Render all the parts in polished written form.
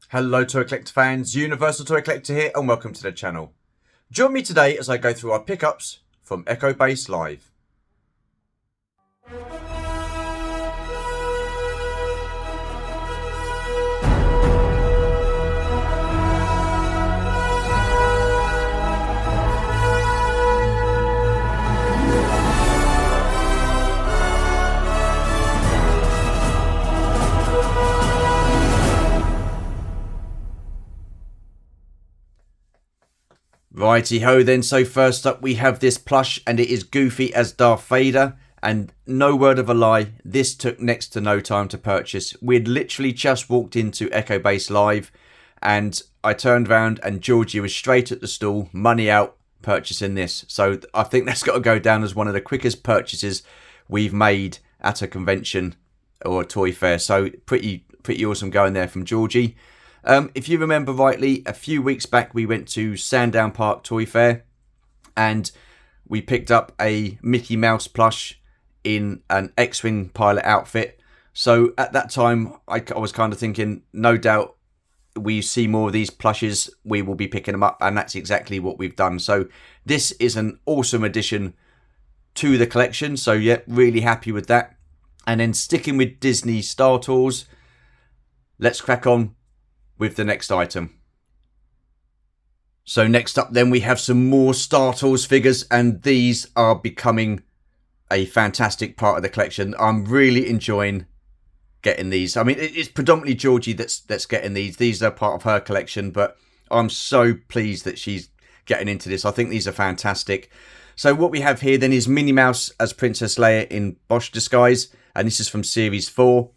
Hello Toy Collector fans, Universal Toy Collector here and welcome to the channel. Join me today as I go through our pickups from Echo Base Live. Righty ho then, so first up we have this plush and it is Goofy as Darth Vader, and no word of a lie, this took next to no time to purchase. We'd literally just walked into Echo Base Live and I turned around and Georgie was straight at the stall, money out, purchasing this. So I think that's got to go down as one of the quickest purchases we've made at a convention or a toy fair. So pretty awesome going there from Georgie. If you remember rightly, a few weeks back we went to Sandown Park Toy Fair and we picked up a Mickey Mouse plush in an X-Wing pilot outfit. So at that time I was kind of thinking, no doubt we see more of these plushes, we will be picking them up, and that's exactly what we've done. So this is an awesome addition to the collection, so yeah, really happy with that. And then sticking with Disney Star Tours, let's crack on with the next item. So next up then we have some more Star Tours figures, and these are becoming a fantastic part of the collection. I'm really enjoying getting these. I mean, it's predominantly Georgie that's getting these. These are part of her collection, but I'm so pleased that she's getting into this. I think these are fantastic. So what we have here then is Minnie Mouse as Princess Leia in Bosch disguise, and this is from Series 4.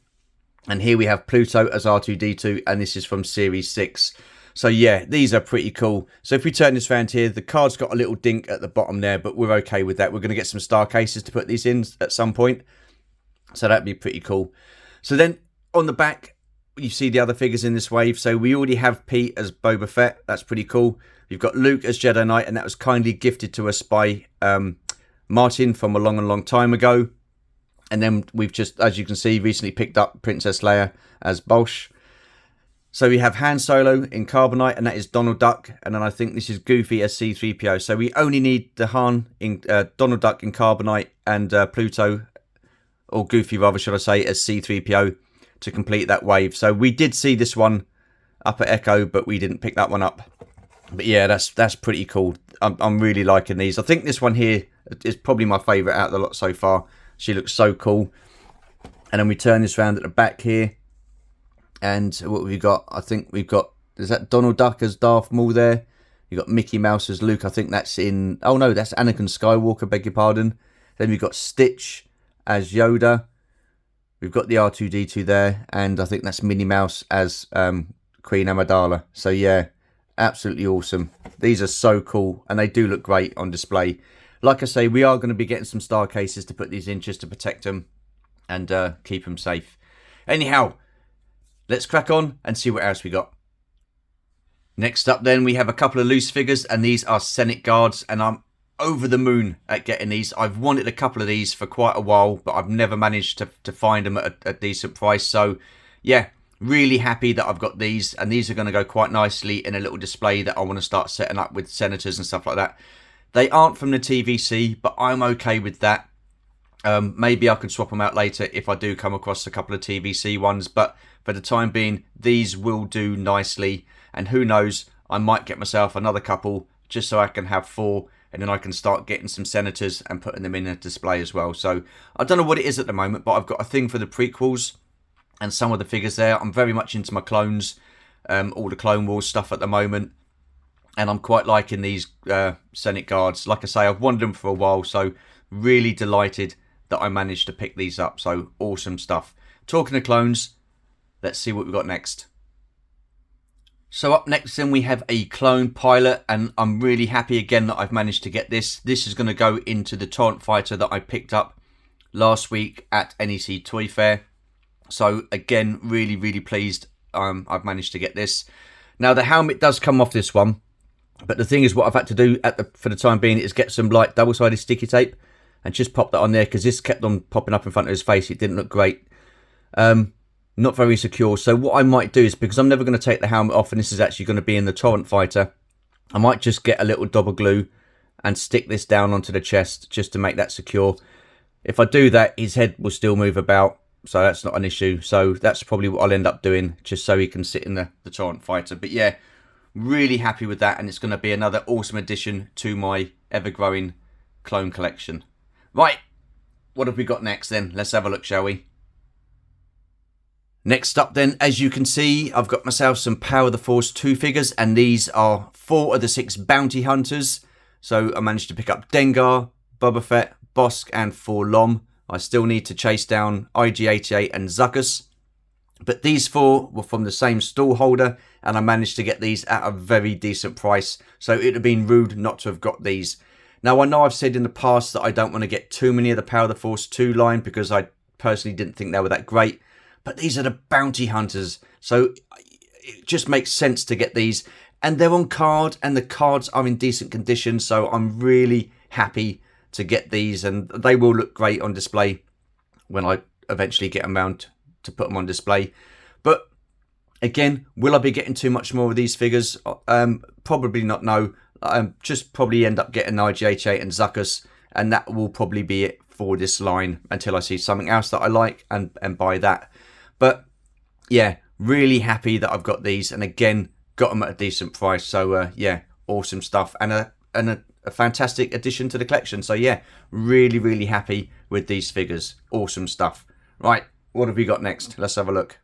And here we have Pluto as R2-D2, and this is from Series 6. So yeah, these are pretty cool. So if we turn this around here, the card's got a little dink at the bottom there, but we're okay with that. We're going to get some star cases to put these in at some point. So that'd be pretty cool. So then on the back, you see the other figures in this wave. So we already have Pete as Boba Fett. That's pretty cool. You've got Luke as Jedi Knight, and that was kindly gifted to us by Martin from a long time ago. And then we've just, as you can see, recently picked up Princess Leia as Bosch. So we have Han Solo in Carbonite, and that is Donald Duck. And then I think this is Goofy as C-3PO. So we only need the Han in Donald Duck in Carbonite and Pluto, or Goofy rather, should I say, as C-3PO to complete that wave. So we did see this one up at Echo, but we didn't pick that one up. But yeah, that's pretty cool. I'm really liking these. I think this one here is probably my favourite out of the lot so far. She looks so cool. And then we turn this around at the back here. And what have we got? I think we've got... Is that Donald Duck as Darth Maul there? You've got Mickey Mouse as Luke. I think that's in... Oh no, that's Anakin Skywalker, beg your pardon. Then we've got Stitch as Yoda. We've got the R2-D2 there. And I think that's Minnie Mouse as Queen Amidala. So yeah, absolutely awesome. These are so cool. And they do look great on display. Like I say, we are going to be getting some star cases to put these in just to protect them and keep them safe. Anyhow, let's crack on and see what else we got. Next up then, we have a couple of loose figures, and these are Senate Guards, and I'm over the moon at getting these. I've wanted a couple of these for quite a while, but I've never managed to find them at a decent price. So yeah, really happy that I've got these, and these are going to go quite nicely in a little display that I want to start setting up with senators and stuff like that. They aren't from the TVC, but I'm okay with that. Maybe I can swap them out later if I do come across a couple of TVC ones. But for the time being, these will do nicely. And who knows, I might get myself another couple just so I can have 4. And then I can start getting some senators and putting them in a display as well. So I don't know what it is at the moment, but I've got a thing for the prequels and some of the figures there. I'm very much into my clones, all the Clone Wars stuff at the moment. And I'm quite liking these Senate Guards. Like I say, I've wanted them for a while, so really delighted that I managed to pick these up. So awesome stuff. Talking of clones, let's see what we've got next. So up next then we have a clone pilot, and I'm really happy again that I've managed to get this. This is going to go into the Torrent Fighter that I picked up last week at NEC Toy Fair. So again, really pleased I've managed to get this. Now the helmet does come off this one. But the thing is, what I've had to do for the time being is get some light double-sided sticky tape and just pop that on there, because this kept on popping up in front of his face. It didn't look great. not very secure. So what I might do is, because I'm never going to take the helmet off and this is actually going to be in the Torrent Fighter, I might just get a little double glue and stick this down onto the chest just to make that secure. If I do that, his head will still move about, so that's not an issue. So that's probably what I'll end up doing, just so he can sit in the Torrent Fighter. But yeah, really happy with that, and it's going to be another awesome addition to my ever-growing clone collection. Right, what have we got next then? Let's have a look, shall we? Next up then, as you can see, I've got myself some Power of the Force 2 figures, and these are 4 of the 6 bounty hunters. So I managed to pick up Dengar, Boba Fett, Bossk and 4-LOM. I still need to chase down IG-88 and Zuckuss. But these 4 were from the same stall holder, and I managed to get these at a very decent price. So it would have been rude not to have got these. Now I know I've said in the past that I don't want to get too many of the Power of the Force 2 line, because I personally didn't think they were that great. But these are the bounty hunters, so it just makes sense to get these. And they're on card, and the cards are in decent condition, so I'm really happy to get these. And they will look great on display when I eventually get them around to put them on display. But again, will I be getting too much more of these figures? Probably not, no. Just probably end up getting IG-88 and Zuckuss, and that will probably be it for this line until I see something else that I like and buy that. But yeah, really happy that I've got these, and again, got them at a decent price. So yeah, awesome stuff, and a fantastic addition to the collection. So yeah, really happy with these figures. Awesome stuff. Right, what have we got next? Let's have a look.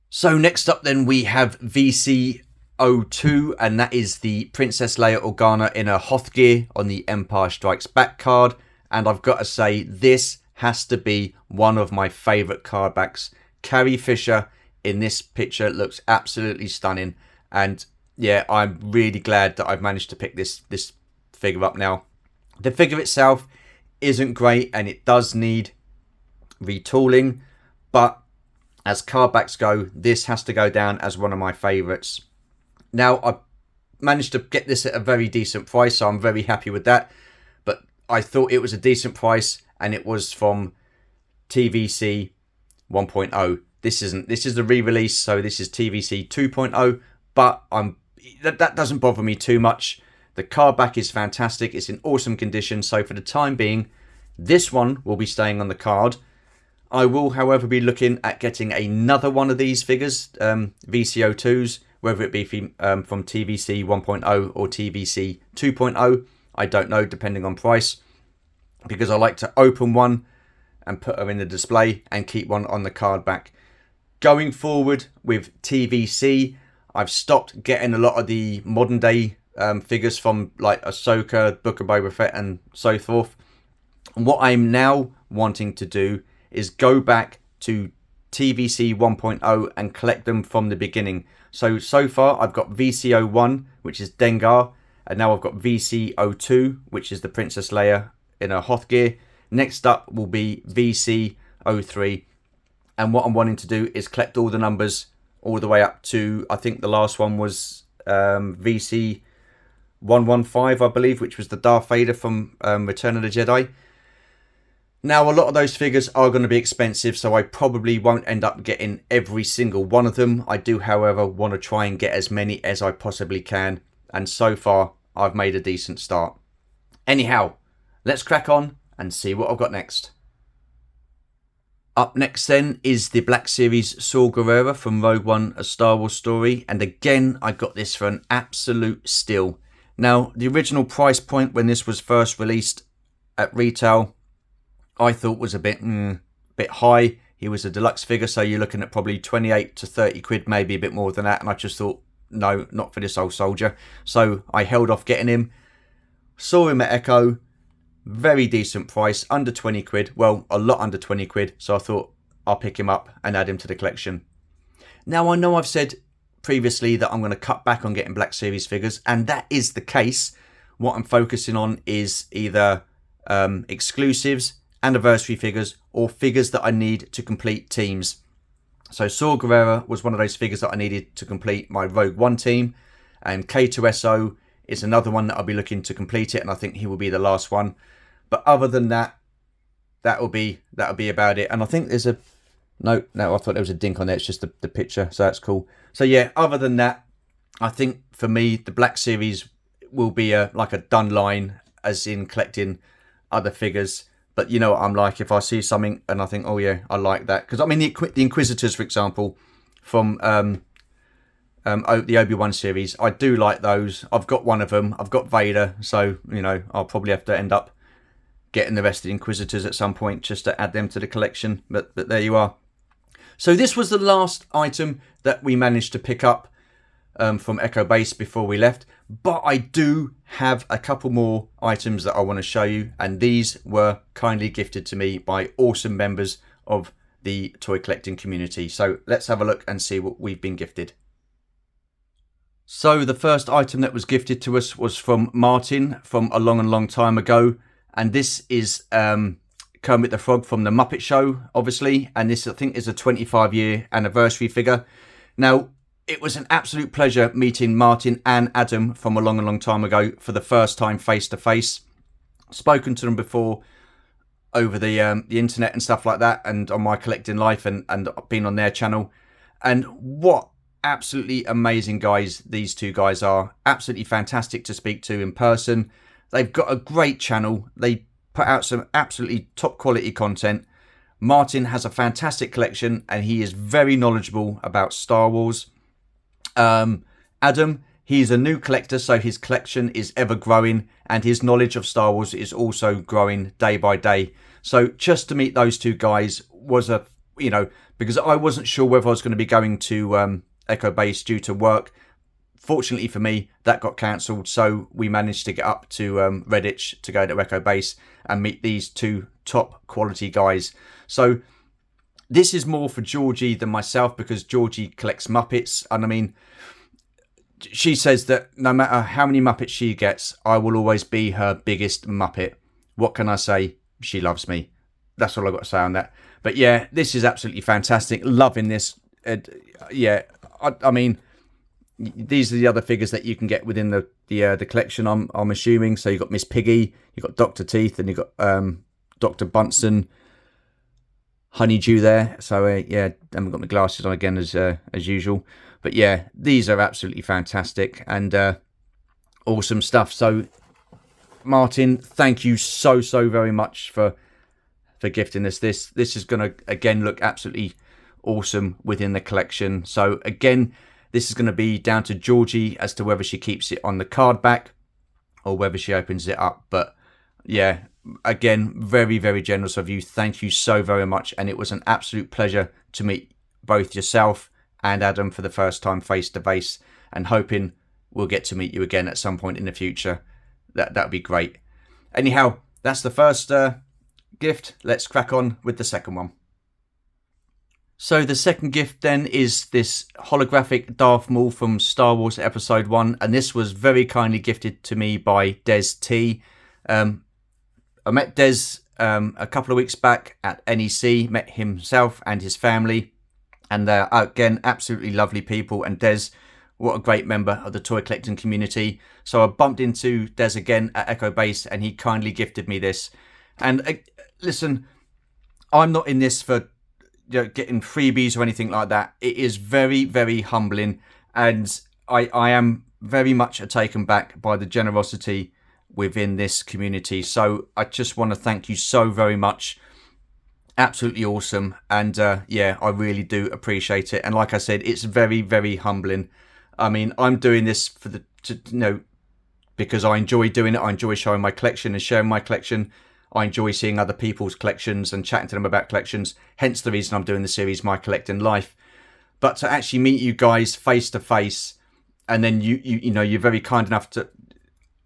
So next up then we have VC02, and that is the Princess Leia Organa in her Hoth gear on the Empire Strikes Back card. And I've got to say, this has to be one of my favourite card backs. Carrie Fisher in this picture looks absolutely stunning. And yeah, I'm really glad that I've managed to pick this figure up now. The figure itself isn't great, and it does need retooling. But as card backs go, this has to go down as one of my favourites. Now, I managed to get this at a very decent price, so I'm very happy with that. But I thought it was a decent price, and it was from TVC 1.0. This is the re-release, so this is TVC 2.0. But that doesn't bother me too much. The card back is fantastic. It's in awesome condition. So for the time being, this one will be staying on the card. I will, however, be looking at getting another one of these figures, VC02s, whether it be from TVC 1.0 or TVC 2.0. I don't know, depending on price, because I like to open one and put her in the display and keep one on the card back. Going forward with TVC, I've stopped getting a lot of the modern day figures from like Ahsoka, Book of Boba Fett and so forth. And what I'm now wanting to do is go back to TVC 1.0 and collect them from the beginning. So far I've got VC01, which is Dengar, and now I've got VC02, which is the Princess Leia in her Hoth gear. Next up will be VC03, and what I'm wanting to do is collect all the numbers all the way up to, I think the last one was VC115, I believe, which was the Darth Vader from Return of the Jedi. Now, a lot of those figures are going to be expensive, so I probably won't end up getting every single one of them. I do, however, want to try and get as many as I possibly can, and so far, I've made a decent start. Anyhow, let's crack on and see what I've got next. Up next then is the Black Series Saw Gerrera from Rogue One, A Star Wars Story, and again, I got this for an absolute steal. Now, the original price point when this was first released at retail, I thought was a bit high. He was a deluxe figure, so you're looking at probably 28 to 30 quid, maybe a bit more than that. And I just thought, no, not for this old soldier. So I held off getting him. Saw him at Echo, very decent price, under 20 quid. Well, a lot under 20 quid. So I thought I'll pick him up and add him to the collection. Now, I know I've said previously that I'm going to cut back on getting Black Series figures, and that is the case. What I'm focusing on is either exclusives, anniversary figures, or figures that I need to complete teams. So Saw Gerrera was one of those figures that I needed to complete my Rogue One team, and K2SO is another one that I'll be looking to complete it, and I think he will be the last one. But other than that, that'll be about it. And I think there's No, I thought there was a dink on there. It's just the picture, so that's cool. So yeah, other than that, I think for me, the Black Series will be like a done line, as in collecting other figures. But you know what I'm like, if I see something and I think, oh yeah, I like that. Because I mean, the Inquisitors, for example, from the Obi-Wan series, I do like those. I've got one of them. I've got Vader, so you know I'll probably have to end up getting the rest of the Inquisitors at some point just to add them to the collection. But there you are. So this was the last item that we managed to pick up from Echo Base before we left. But I do have a couple more items that I want to show you, and these were kindly gifted to me by awesome members of the toy collecting community. So let's have a look and see what we've been gifted. So the first item that was gifted to us was from Martin from a long time ago, and this is Kermit the Frog from the Muppet Show, obviously, and this I think is a 25-year anniversary figure. Now, it was an absolute pleasure meeting Martin and Adam from a long time ago for the first time face to face. Spoken to them before over the internet and stuff like that, and on my collecting life, and been on their channel. And what absolutely amazing guys these two guys are. Absolutely fantastic to speak to in person. They've got a great channel. They put out some absolutely top quality content. Martin has a fantastic collection and he is very knowledgeable about Star Wars. Adam, he's a new collector, so his collection is ever growing and his knowledge of Star Wars is also growing day by day. So just to meet those two guys was because I wasn't sure whether I was going to be going to Echo Base due to work. Fortunately for me, that got cancelled, so we managed to get up to Redditch to go to Echo Base and meet these two top quality guys. So this is more for Georgie than myself, because Georgie collects Muppets, and I mean, she says that no matter how many Muppets she gets, I will always be her biggest Muppet. What can I say? She loves me. That's all I've got to say on that. But yeah, this is absolutely fantastic. Loving this. I mean, these are the other figures that you can get within the collection, I'm assuming. So you've got Miss Piggy, you've got Dr. Teeth, and you've got Dr. Bunsen, Honeydew there. So yeah, I haven't got my glasses on again as usual. But yeah, these are absolutely fantastic and awesome stuff. So Martin, thank you so very much for gifting us this. This is going to again look absolutely awesome within the collection. So again, this is going to be down to Georgie as to whether she keeps it on the card back or whether she opens it up. But yeah, again, very generous of you. Thank you so very much. And it was an absolute pleasure to meet both yourself and Adam for the first time face to face, and hoping we'll get to meet you again at some point in the future. That would be great. Anyhow, that's the first gift. Let's crack on with the second one. So the second gift then is this holographic Darth Maul from Star Wars Episode 1, and this was very kindly gifted to me by Des T. I met Des a couple of weeks back at NEC, met himself and his family, and they're, again, absolutely lovely people. And Des, what a great member of the toy collecting community. So I bumped into Des again at Echo Base, and he kindly gifted me this. And listen, I'm not in this for getting freebies or anything like that. It is very humbling, and I am very much taken back by the generosity within this community. So I just want to thank you so very much. Absolutely awesome. And yeah, I really do appreciate it. And like I said, it's very humbling. I mean, I'm doing this for because I enjoy doing it. I enjoy showing my collection and sharing my collection. I enjoy seeing other people's collections and chatting to them about collections. Hence the reason I'm doing the series, My Collecting Life. But to actually meet you guys face to face, and then you're very kind enough to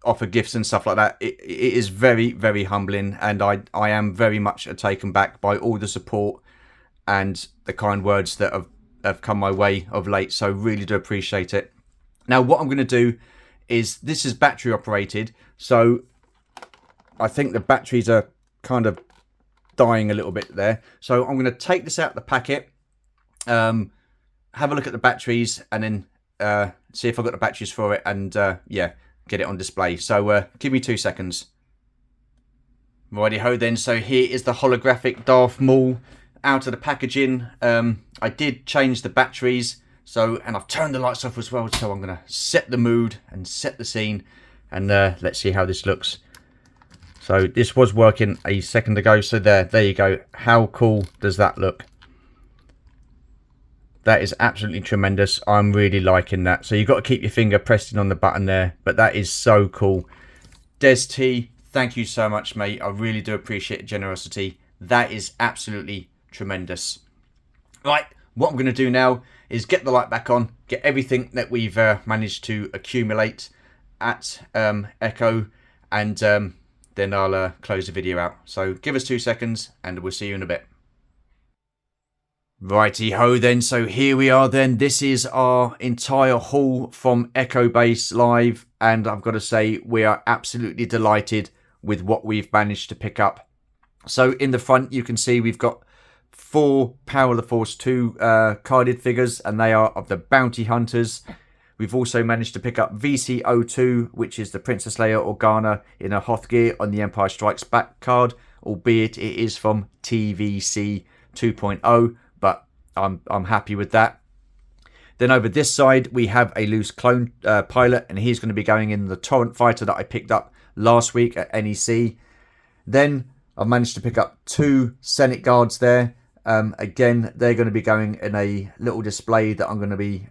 offer gifts and stuff like that. It is very humbling, and I am very much taken back by all the support and the kind words that have come my way of late. So really do appreciate it. Now what I'm going to do is, this is battery operated, so I think the batteries are kind of dying a little bit there. So I'm going to take this out of the packet, have a look at the batteries, and then see if I've got the batteries for it, and yeah, get it on display. So give me 2 seconds. Righty ho then. So here is the holographic Darth Maul. out of the packaging. I did change the batteries, and I've turned the lights off as well, so I'm going to set the mood and set the scene, and let's see how this looks. So this was working a second ago, so there you go. How cool does that look? That is absolutely tremendous. I'm really liking that. So you've got to keep your finger pressed in on the button there, but that is so cool. Des T, thank you so much, mate. I really do appreciate the generosity. That is absolutely tremendous. Right, what I'm going to do now is get the light back on, get everything that we've managed to accumulate at Echo, and then I'll close the video out. So give us 2 seconds and we'll see you in a bit. Righty ho then, so here we are then. This is our entire haul from Echo Base Live, and I've got to say we are absolutely delighted with what we've managed to pick up. So in the front you can see we've got 4 Power of the Force 2 carded figures, and they are of the Bounty Hunters. We've also managed to pick up VC02, which is the Princess Leia Organa in a Hoth gear on the Empire Strikes Back card, albeit it is from TVC 2.0. But I'm happy with that. Then over this side, we have a loose clone pilot, and he's going to be going in the Torrent fighter that I picked up last week at NEC. Then I've managed to pick up 2 Senate guards there. Again, they're going to be going in a little display that I'm going to be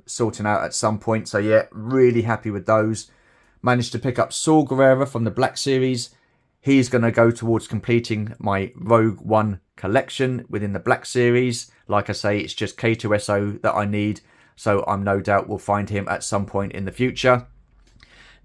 sorting out at some point. So yeah, really happy with those. Managed to pick up Saul Guerrera from the Black Series. He's going to go towards completing my Rogue One collection within the Black Series. Like I say, it's just K2SO that I need, so I'm no doubt we'll find him at some point in the future.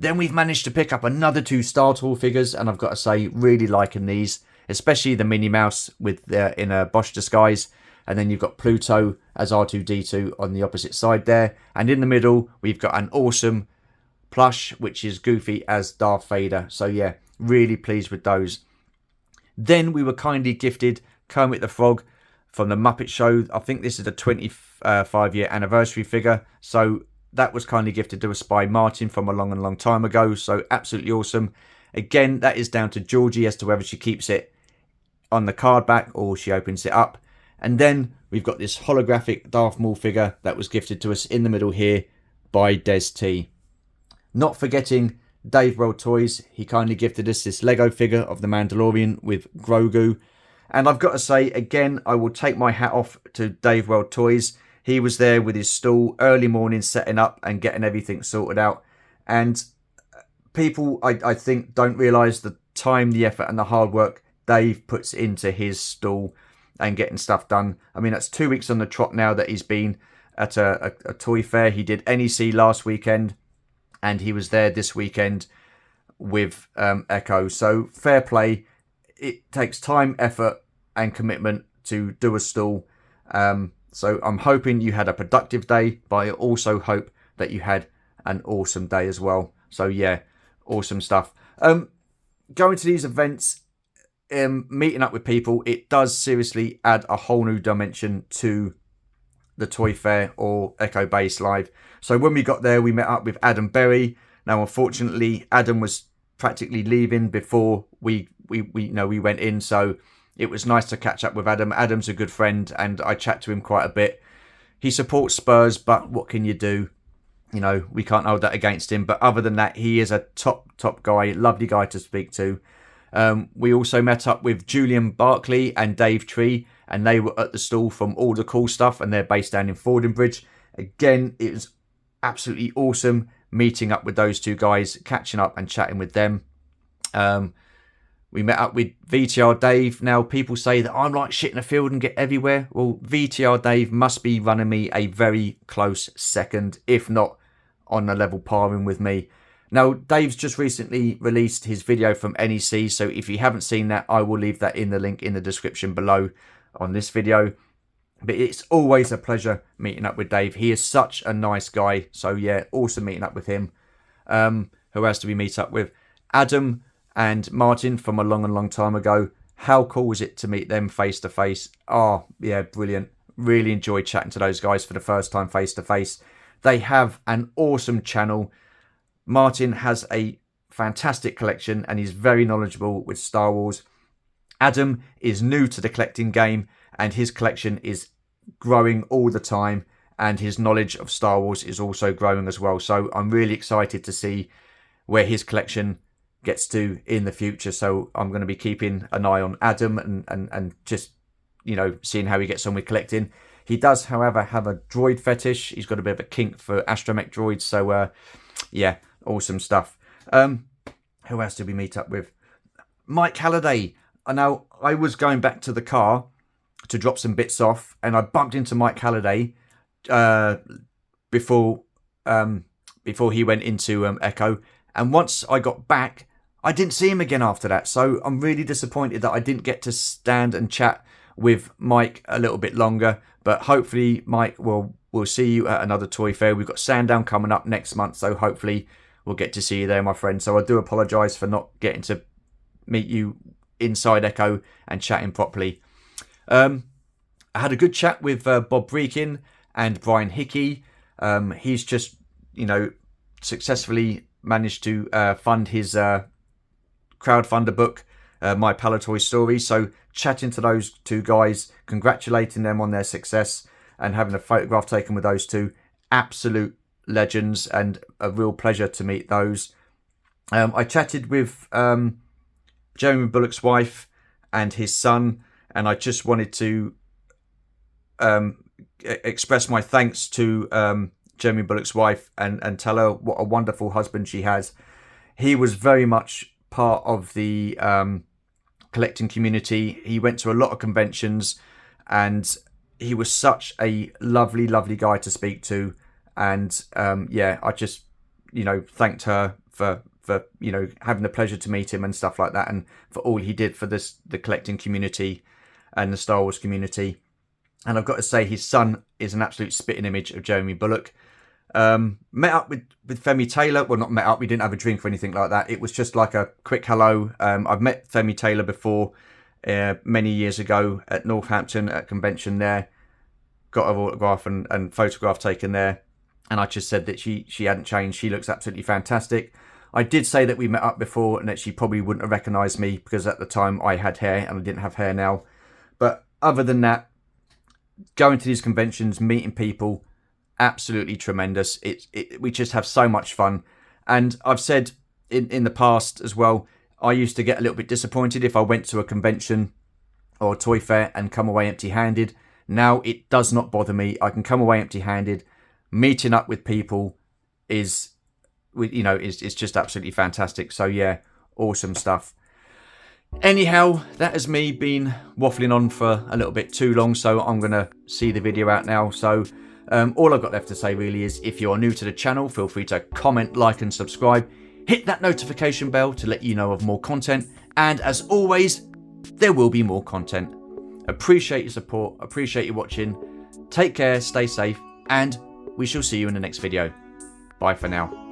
Then we've managed to pick up another 2 Star Tour figures, and I've got to say, really liking these, especially the Minnie Mouse with in a Bosch disguise. And then you've got Pluto as R2-D2 on the opposite side there. And in the middle, we've got an awesome plush, which is Goofy as Darth Vader. So yeah, really pleased with those. Then we were kindly gifted Kermit the Frog from the Muppet Show. I think this is a 25-year anniversary figure. So that was kindly gifted to us by Martin from a long time ago. So absolutely awesome. Again, that is down to Georgie as to whether she keeps it on the card back or she opens it up. And then we've got this holographic Darth Maul figure that was gifted to us in the middle here by Des T. Not forgetting Dave World Toys. He kindly gifted us this Lego figure of the Mandalorian with Grogu. And I've got to say, again, I will take my hat off to Dave World Toys. He was there with his stall early morning setting up and getting everything sorted out. And people, I think, don't realise the time, the effort and the hard work Dave puts into his stall and getting stuff done. I mean, that's 2 weeks on the trot now that he's been at a toy fair. He did NEC last weekend, and he was there this weekend with Echo. So fair play. It takes time, effort, and commitment to do a stall. So I'm hoping you had a productive day, but I also hope that you had an awesome day as well. So yeah, awesome stuff. Going to these events, meeting up with people, it does seriously add a whole new dimension to the toy fair or Echo Base Live. So when we got there, we met up with Adam Berry. Now, unfortunately, Adam was practically leaving before we went in, so it was nice to catch up with Adam. Adam's a good friend, and I chat to him quite a bit. He supports Spurs, but what can you do? You know, we can't hold that against him. But other than that, he is a top guy, lovely guy to speak to. We also met up with Julian Barkley and Dave Tree, and they were at the stall from All the Cool Stuff, and they're based down in Fordingbridge. Again, it was absolutely awesome meeting up with those 2 guys, catching up and chatting with them. We met up with VTR Dave. Now, people say that I'm like shit in the field and get everywhere. Well, VTR Dave must be running me a very close second, if not on a level paring with me. Now, Dave's just recently released his video from NEC, so if you haven't seen that, I will leave that in the link in the description below on this video. But it's always a pleasure meeting up with Dave. He is such a nice guy. So yeah, awesome meeting up with him. Who else do we meet up with? Adam and Martin from a long time ago. How cool was it to meet them face to face? Oh, yeah, brilliant. Really enjoyed chatting to those guys for the first time face to face. They have an awesome channel. Martin has a fantastic collection and he's very knowledgeable with Star Wars. Adam is new to the collecting game and his collection is growing all the time, and his knowledge of Star Wars is also growing as well. So I'm really excited to see where his collection gets to in the future. So I'm going to be keeping an eye on Adam and just, you know, seeing how he gets on with collecting. He does, however, have a droid fetish. He's got a bit of a kink for astromech droids. So, yeah, awesome stuff. Who else did we meet up with? Mike Halliday. Now, I was going back to the car to drop some bits off, and I bumped into Mike Halliday before he went into Echo. And once I got back, I didn't see him again after that. So I'm really disappointed that I didn't get to stand and chat with Mike a little bit longer. But hopefully, Mike, we'll see you at another toy fair. We've got Sandown coming up next month, so hopefully we'll get to see you there, my friend. So I do apologise for not getting to meet you inside Echo and chatting properly. I had a good chat with Bob Breakin and Brian Hickey. He's just, you know, successfully managed to fund his crowdfunder book, My Palatoy Story. So chatting to those two guys, congratulating them on their success and having a photograph taken with those two, absolute legends, and a real pleasure to meet those. I chatted with Jeremy Bulloch's wife and his son, and I just wanted to express my thanks to Jeremy Bulloch's wife and tell her what a wonderful husband she has. He was very much part of the collecting community. He went to a lot of conventions, and he was such a lovely, lovely guy to speak to. And yeah, I just, you know, thanked her for you know, having the pleasure to meet him and stuff like that, and for all he did for the collecting community and the Star Wars community. And I've got to say, his son is an absolute spitting image of Jeremy Bulloch. Met up with Femi Taylor. Well, not met up. We didn't have a drink or anything like that. It was just like a quick hello. I've met Femi Taylor before, many years ago at Northampton at a convention there. Got her autograph and photograph taken there. And I just said that she hadn't changed. She looks absolutely fantastic. I did say that we met up before and that she probably wouldn't have recognised me because at the time I had hair and I didn't have hair now. But other than that, going to these conventions, meeting people, absolutely tremendous. We just have so much fun. And I've said in the past as well, I used to get a little bit disappointed if I went to a convention or a toy fair and come away empty-handed. Now it does not bother me. I can come away empty-handed. Meeting up with people is just absolutely fantastic. So yeah, awesome stuff. Anyhow, that has me been waffling on for a little bit too long, so I'm going to see the video out now. So all I've got left to say really is, if you are new to the channel, feel free to comment, like and subscribe. Hit that notification bell to let you know of more content. And as always, there will be more content. Appreciate your support, appreciate you watching. Take care, stay safe, and we shall see you in the next video. Bye for now.